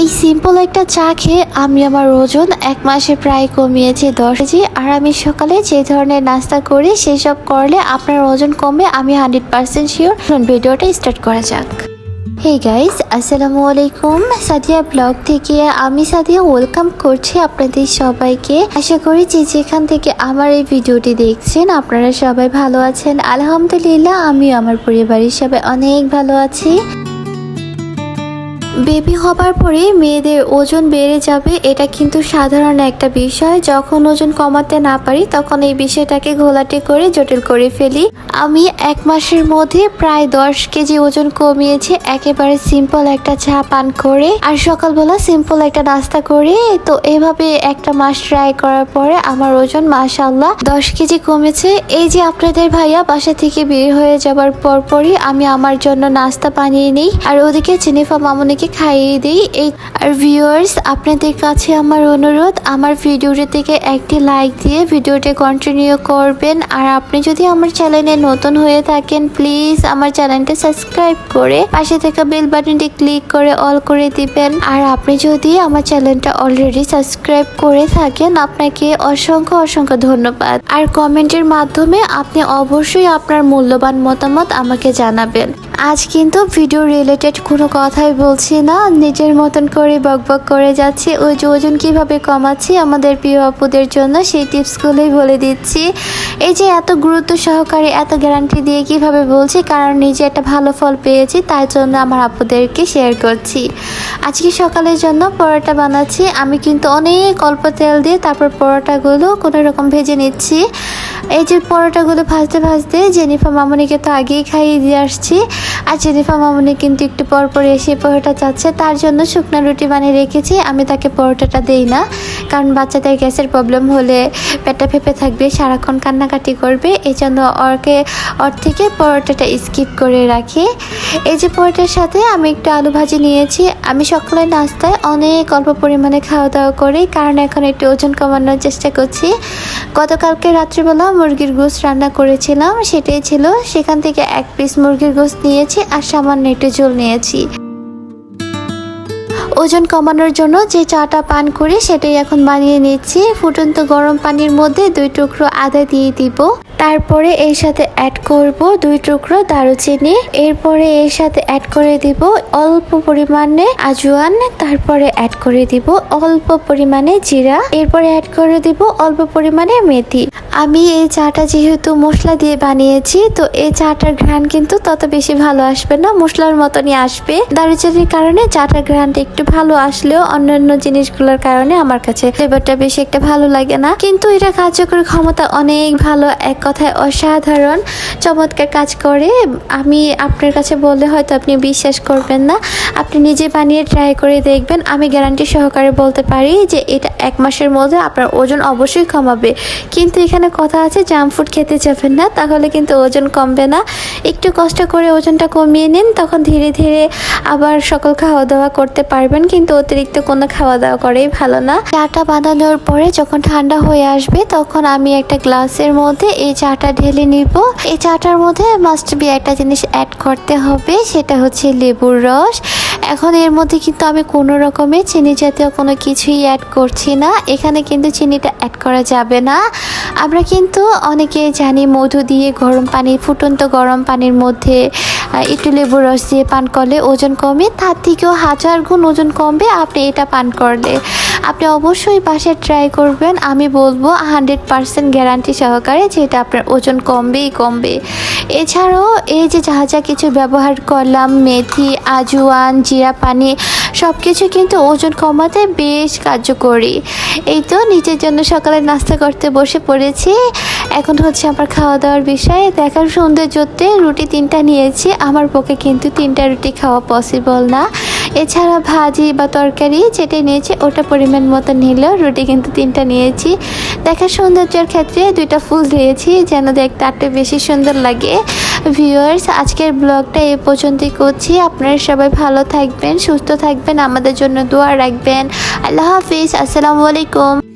এই সিম্পল একটা চা খেয়ে আমি আমার ওজন 1 মাসে প্রায় কমিয়েছি 10 কেজি। আর আমি সকালে যে ধরনের নাস্তা করি সেসব করলে আপনার ওজন কমে, আমি 100% শিওর। ভিডিওটা স্টার্ট করা যাক। হে গাইস, আসসালামু আলাইকুম। সাদিয়া ব্লগ থেকে আমি সাদিয়া ওয়েলকাম করছি আপনাদের সবাইকে। আশা করি যে যেখান থেকে আমার এই ভিডিওটি দেখছেন আপনারা সবাই ভালো আছেন। আলহামদুলিল্লাহ, আমি আমার পরিবারের সবাই অনেক ভালো আছি। বেবি হবার পরে মেয়েদের ওজন বেড়ে যাবে, এটা কিন্তু সাধারণ একটা বিষয়। যখন ওজন কমাতে না পারি তখন এই বিষয়টাকে ঘোলাটে করে জটিল করে ফেলি। আমি 1 মাসের মধ্যে প্রায় 10 কেজি ওজন কমিয়েছি, একেবারে সিম্পল একটা চা পান করে আর সকালবেলা সিম্পল একটা নাস্তা করে। তো এভাবে একটা মাস ট্রাই করার পরে আমার ওজন মাশাআল্লাহ 10 কেজি কমেছে। এই যে আপনাদের ভাইয়া বাসা থেকে বের হয়ে যাবার পরপরই আমি আমার জন্য নাস্তা বানিয়ে নিই আর ওদিকে জেনিফা মামুনিকে খাইয়ে দিই। আর ভিউয়ার্স, আপনাদের কাছে আমার অনুরোধ, আমার ভিডিওটি থেকে একটি লাইক দিয়ে ভিডিওটি কন্টিনিউ করবেন। আর আপনি যদি আমার চ্যানেলে নতুন হয়ে থাকেন প্লিজ আমার চ্যানেলটি সাবস্ক্রাইব করে পাশে থাকা বেল বাটনটি ক্লিক করে অল করে দিবেন। আর আপনি যদি আমার চ্যানেলটা অলরেডি সাবস্ক্রাইব করে থাকেন আপনাকে অসংখ্য অসংখ্য ধন্যবাদ। আর কমেন্টের মাধ্যমে আপনি অবশ্যই আপনার মূল্যবান মতামত আমাকে জানাবেন। আজ কিন্তু ভিডিও রিলেটেড কোনো কথাই বলছি না, নিজের মতন করে বকবক করে যাচ্ছি। ওই যে ওজন কীভাবে কমাচ্ছি আমাদের প্রিয় আপুদের জন্য সেই টিপসগুলোই বলে দিচ্ছি। এই যে এত গুরুত্ব সহকারে এত গ্যারান্টি দিয়ে কিভাবে বলছি, কারণ নিজে একটা ভালো ফল পেয়েছি, তাই জন্য আমার আপুদেরকে শেয়ার করছি। আজকে সকালের জন্য পরোটা বানাচ্ছি। আমি কিন্তু অনেক অল্প তেল দিয়ে তারপর পরোটাগুলো কোনো রকম ভেজে নিচ্ছি। এই যে পরোটাগুলো ভাজতে ভাজতে জেনিফা মামুনিকে তো আগেই খাইয়ে দিয়ে আসছি। আর জেনিফা মামুনি কিন্তু একটু পর পর এসে পরোটা চাচ্ছে, তার জন্য শুকনো রুটি বানিয়ে রেখেছি। আমি তাকে পরোটাটা দেই না, কারণ বাচ্চাদের গ্যাসের প্রবলেম হলে পেটটা ফেঁপে থাকবে, সারাক্ষণ কান্নাকাটি করবে, এই জন্য ওর থেকে পরোটাটা স্কিপ করে রাখি। এই যে পরোটার সাথে আমি একটু আলু ভাজি নিয়েছি। আমি সকালের নাস্তায় অনেক অল্প পরিমাণে খাওয়া দাওয়া করি, কারণ এখন একটু ওজন কমানোর চেষ্টা করছি। গতকালকে রাত্রিবেলা মুরগির গোশত রান্না করেছিলাম, সেটাই ছিল। সেখান থেকে 1 পিস মুরগির গোশত নিয়েছি আর সামান্য একটু ঝোল নিয়েছি। ওজন কমানোর জন্য যে চাটা পান করি সেটাই এখন বানিয়ে নিচ্ছি। ফুটন্ত গরম পানির মধ্যে 2 টুকরো আদা দিয়ে দিব, তারপরে এর সাথে অ্যাড করব 2 টুকরো দারুচিনি, এরপরে এর সাথে অ্যাড করে দিব অল্প পরিমাণে আজওয়ান, তারপরে অ্যাড করে দিব অল্প পরিমাণে জিরা, এরপরে অ্যাড করে দিব অল্প পরিমাণে মেথি। আমি এই চাটা যেহেতু মশলা দিয়ে বানিয়েছি, তো এই চাটার ঘ্রাণ কিন্তু তত বেশি ভালো আসবে না, মশলার মতনই আসবে। দারুচিনির কারণে চাটার ঘ্রাণটা একটু ভালো আসলেও অন্যান্য জিনিসগুলোর কারণে আমার কাছে ফ্লেভারটা বেশি একটা ভালো লাগে না। কিন্তু এটা কার্যকরী ক্ষমতা অনেক ভালো, এক কথায় অসাধারণ চমৎকার কাজ করে। আমি আপনার কাছে বললে হয়তো আপনি বিশ্বাস করবেন না, আপনি নিজে বানিয়ে ট্রাই করে দেখবেন। আমি গ্যারান্টি সহকারে বলতে পারি যে এটা 1 মাসের মধ্যে আপনার ওজন অবশ্যই কমাবে। কিন্তু এখানে কথা আছে, জাঙ্ক ফুড খেতে যাবেন না, তাহলে কিন্তু ওজন কমবে না। একটু কষ্ট করে ওজনটা কমিয়ে নিন, তখন ধীরে ধীরে আবার সকল খাওয়া দাওয়া করতে পারবেন। কিন্তু অতিরিক্ত কোনো খাওয়া দাওয়া করেই ভালো না। চাটা বানানোর পরে যখন ঠান্ডা হয়ে আসবে তখন আমি একটা গ্লাসের মধ্যে এই চাটা ঢেলে নিব। এই চাটার মধ্যে মাস্ট বি একটা জিনিস অ্যাড করতে হবে, সেটা হচ্ছে লেবুর রস। এখন এর মধ্যে কিন্তু আমি কোনো রকমের চিনি জাতীয় কোনো কিছুই অ্যাড করছি না, এখানে কিন্তু চিনিটা অ্যাড করা যাবে না। আমরা কিন্তু অনেকে জানি মধু দিয়ে গরম পানি, ফুটন্ত গরম পানির মধ্যে একটু লেবুর রস দিয়ে পান করলে ওজন কমে, তার থেকেও 1000 গুণ ওজন কমবে আপনি এটা পান করলে। আপনি অবশ্যই বাসায় ট্রাই করবেন, আমি বলবো 100% গ্যারান্টি সহকারে যে এটা আপনার ওজন কমবেই কমবে। এছাড়াও এই যে যা যা কিছু ব্যবহার করলাম, মেথি, আজওয়ান, জিরা পানি, সব কিছু কিন্তু ওজন কমাতে বেশ কার্যকরী। এই তো নিজের জন্য সকালে নাস্তা করতে বসে পড়েছি। এখন হচ্ছে আমার খাওয়া দাওয়ার বিষয়ে দেখার সৌন্দর্যতে রুটি 3টা নিয়েছি। আমার পক্ষে কিন্তু 3টা রুটি খাওয়া পসিবল না। এছাড়া ভাজি বা তরকারি যেটা নিয়েছি ওটা পরিমাণ মতো নিলেও রুটি কিন্তু 3টা নিয়েছি। দেখার সৌন্দর্যের ক্ষেত্রে 2টা ফুল দিয়েছি যেন দেখতে আরও বেশি সুন্দর লাগে। ভিউয়ার্স, আজকের ব্লগটা এই পর্যন্তই করছি। আপনারা সবাই ভালো থাকবেন, সুস্থ থাকবেন, আমাদের জন্য দোয়া রাখবেন। আল্লাহ হাফিজ, আসসালামু আলাইকুম।